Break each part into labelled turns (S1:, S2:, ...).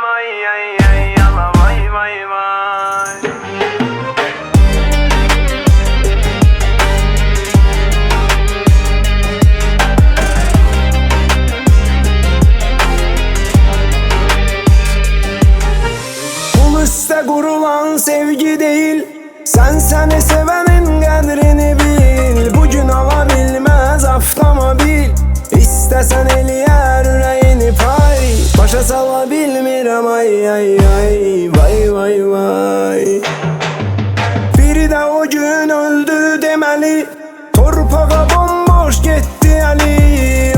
S1: bilmirəm ay ay ay yala vay vay vay.
S2: Pul üstə qurulan sevgi değil, sen seni sevenin qədrini bil. Bugün ala bilməz avtomobil, İstəsən eləyər ürəyini pay. Başa sala bilmirəm ay ay ay vay vay vay. Biri də o gün öldü deməli, torpağa bomboş getdi əli.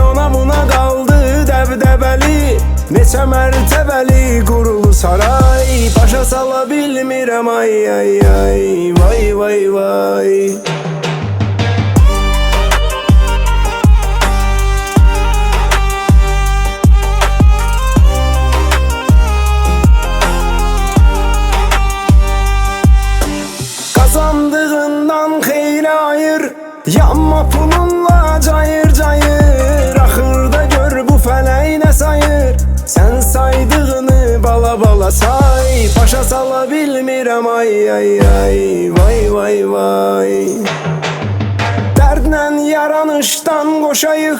S2: Ona buna qaldı dəbdəbəli, neçə mərtəbəli qurulu saray. Başa sala bilmirəm ay ay ay vay vay vay. Kazandığından xeyri ayır, yanma pulunla cayır cayır. Axırda gör bu fələk nə sayır, sen saydığını bala bala say. Başa sala bilmirəm ay ay ay vay vay vay. Dərdlə yaranışdan qoşayıq,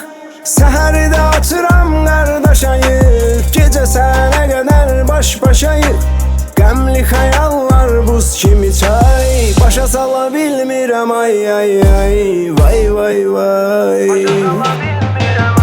S2: səhərdə açıram qardaş ayıq. Gecə sənə qədər baş başayıq, qəmli xəyallar buz kimi çay. Başa sala bilmirəm ay ay ay vay vay vay.
S1: Başa sala bilmirəm